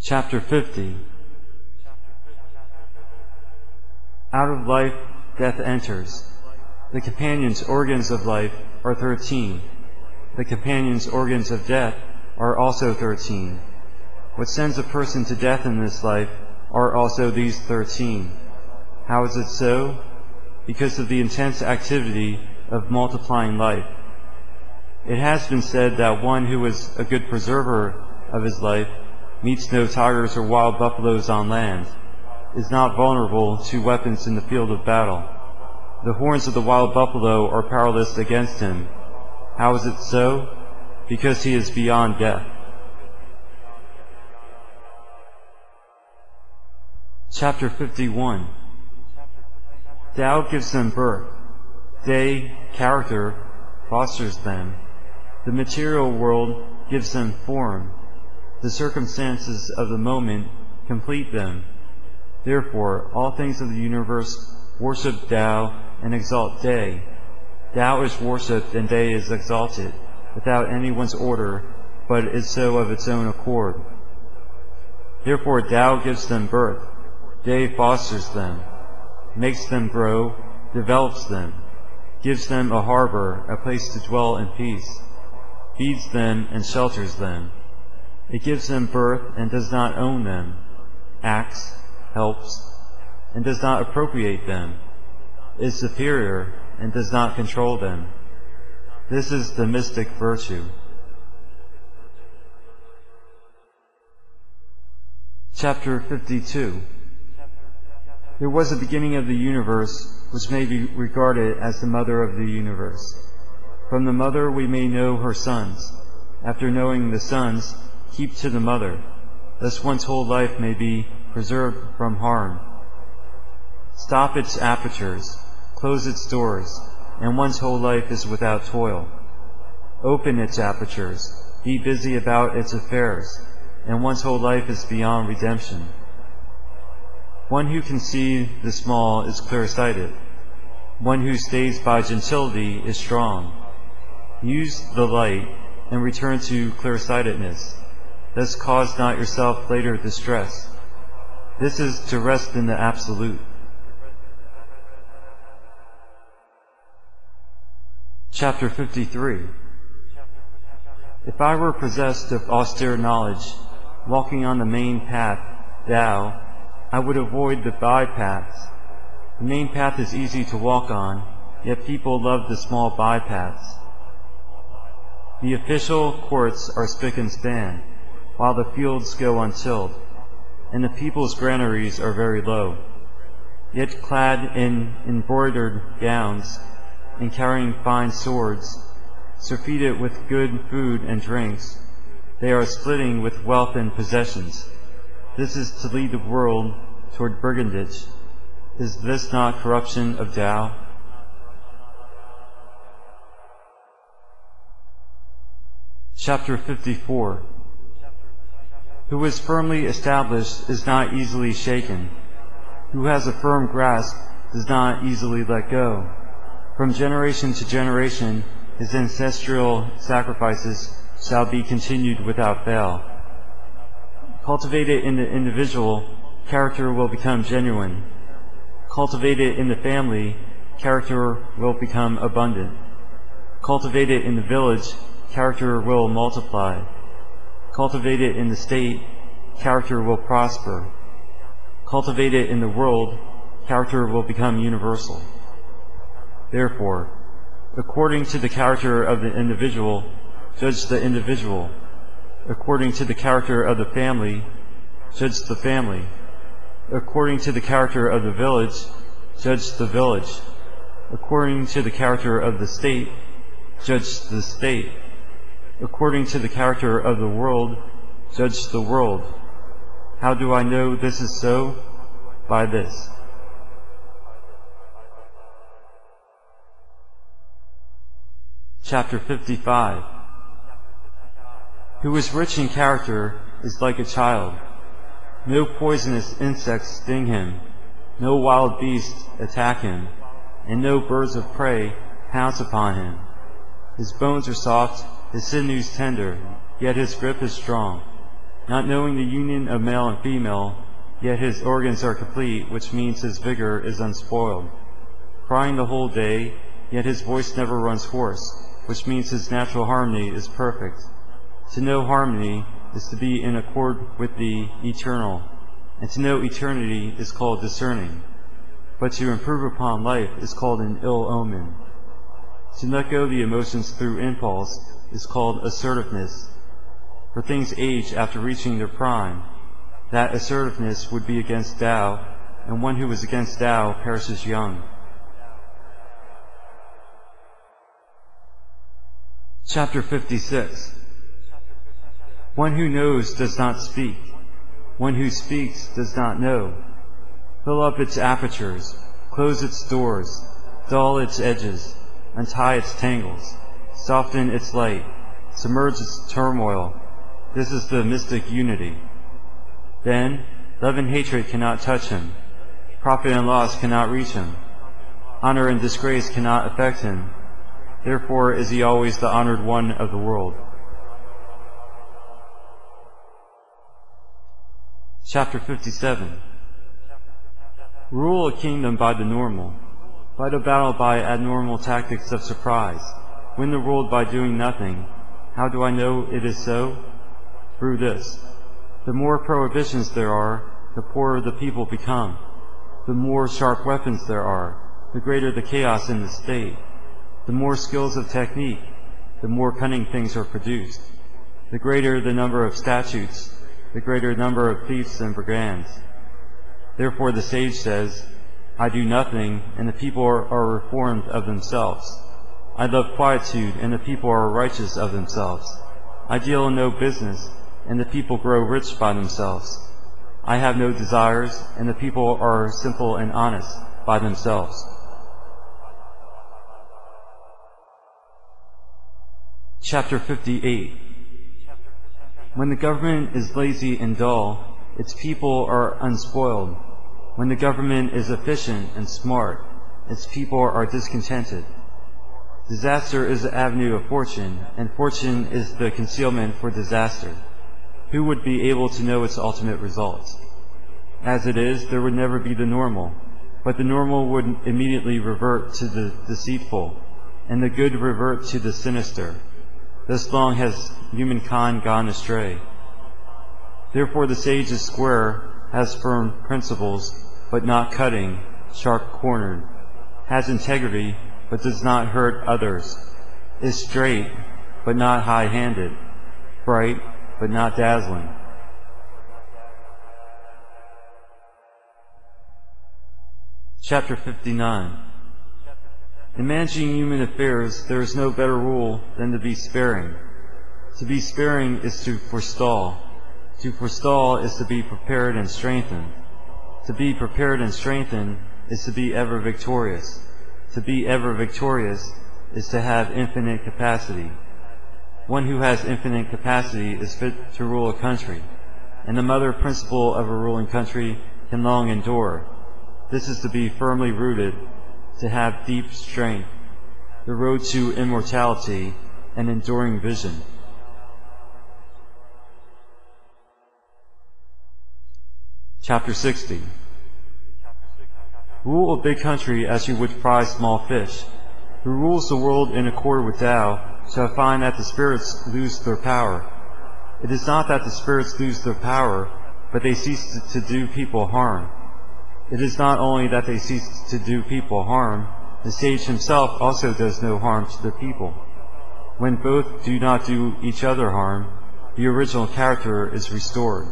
Chapter 50. Out of life, death enters. The companion's organs of life are 13. The companion's organs of death are also 13. What sends a person to death in this life are also these 13. How is it so? Because of the intense activity of multiplying life. It has been said that one who is a good preserver of his life meets no tigers or wild buffaloes on land, is not vulnerable to weapons in the field of battle. The horns of the wild buffalo are powerless against him. How is it so? Because he is beyond death. Chapter 51. Tao gives them birth. Day, character, fosters them. The material world gives them form. The circumstances of the moment complete them. Therefore, all things of the universe worship Tao and exalt Day. Tao is worshipped and Day is exalted, without anyone's order, but is so of its own accord. Therefore, Tao gives them birth. Day fosters them, makes them grow, develops them, gives them a harbor, a place to dwell in peace, feeds them and shelters them. It gives them birth and does not own them, acts, helps, and does not appropriate them, is superior and does not control them. This is the mystic virtue. Chapter 52. There was a beginning of the universe, which may be regarded as the mother of the universe. From the mother we may know her sons. After knowing the sons, keep to the mother. Thus one's whole life may be preserved from harm. Stop its apertures, close its doors, and one's whole life is without toil. Open its apertures, be busy about its affairs, and one's whole life is beyond redemption. One who can see the small is clear-sighted. One who stays by gentility is strong. Use the light and return to clear-sightedness. Thus cause not yourself later distress. This is to rest in the Absolute. Chapter 53. If I were possessed of austere knowledge, walking on the main path, Tao, I would avoid the bypaths. The main path is easy to walk on, yet people love the small bypaths. The official courts are spick and span, while the fields go untilled, and the people's granaries are very low. Yet clad in embroidered gowns, and carrying fine swords, surfeited with good food and drinks, they are splitting with wealth and possessions. This is to lead the world toward brigandage. Is this not corruption of Tao? Chapter 54. Who is firmly established is not easily shaken. Who has a firm grasp does not easily let go. From generation to generation, his ancestral sacrifices shall be continued without fail. Cultivated in the individual, character will become genuine. Cultivated in the family, character will become abundant. Cultivated in the village, character will multiply. Cultivated in the state, character will prosper. Cultivated in the world, character will become universal. Therefore, according to the character of the individual, judge the individual. According to the character of the family, judge the family. According to the character of the village, judge the village. According to the character of the state, judge the state. According to the character of the world, judge the world. How do I know this is so? By this. Chapter 55. Who is rich in character is like a child. No poisonous insects sting him, no wild beasts attack him, and no birds of prey pounce upon him. His bones are soft, his sinews tender, yet his grip is strong. not knowing the union of male and female, yet his organs are complete, which means his vigor is unspoiled. Crying the whole day, yet his voice never runs hoarse, which means his natural harmony is perfect. To know harmony is to be in accord with the eternal, and to know eternity is called discerning. But to improve upon life is called an ill omen. To let go the emotions through impulse is called assertiveness. For things age after reaching their prime. That assertiveness would be against Tao, and one who is against Tao perishes young. Chapter 56. One who knows does not speak. One who speaks does not know. Fill up its apertures, close its doors, dull its edges, untie its tangles, soften its light, submerge its turmoil. This is the mystic unity. Then, love and hatred cannot touch him. Profit and loss cannot reach him. Honor and disgrace cannot affect him. Therefore is he always the honored one of the world. Chapter 57. Rule a kingdom by the normal. Fight a battle by abnormal tactics of surprise. Win the world by doing nothing. How do I know it is so? Through this. The more prohibitions there are, the poorer the people become. The more sharp weapons there are, the greater the chaos in the state. The more skills of technique, the more cunning things are produced. The greater the number of statutes, the greater number of thieves and brigands. Therefore the sage says, I do nothing, and the people are reformed of themselves. I love quietude, and the people are righteous of themselves. I deal in no business, and the people grow rich by themselves. I have no desires, and the people are simple and honest by themselves. Chapter 58. When the government is lazy and dull, its people are unspoiled. When the government is efficient and smart, its people are discontented. Disaster is the avenue of fortune, and fortune is the concealment for disaster. Who would be able to know its ultimate results? As it is, there would never be the normal, but the normal would immediately revert to the deceitful, and the good revert to the sinister. Thus long has humankind gone astray. Therefore the sage is square, has firm principles, but not cutting, sharp-cornered, has integrity, but does not hurt others, is straight, but not high-handed, bright, but not dazzling. Chapter 59. In managing human affairs, there is no better rule than to be sparing. To be sparing is to forestall. To forestall is to be prepared and strengthened. To be prepared and strengthened is to be ever victorious. To be ever victorious is to have infinite capacity. One who has infinite capacity is fit to rule a country, and the mother principle of a ruling country can long endure. This is to be firmly rooted, to have deep strength, the road to immortality, and enduring vision. Chapter 60. Rule a big country as you would prize small fish. Who rules the world in accord with Tao shall find that the spirits lose their power. It is not that the spirits lose their power, but they cease to do people harm. It is not only that they cease to do people harm, the sage himself also does no harm to the people. When both do not do each other harm, the original character is restored.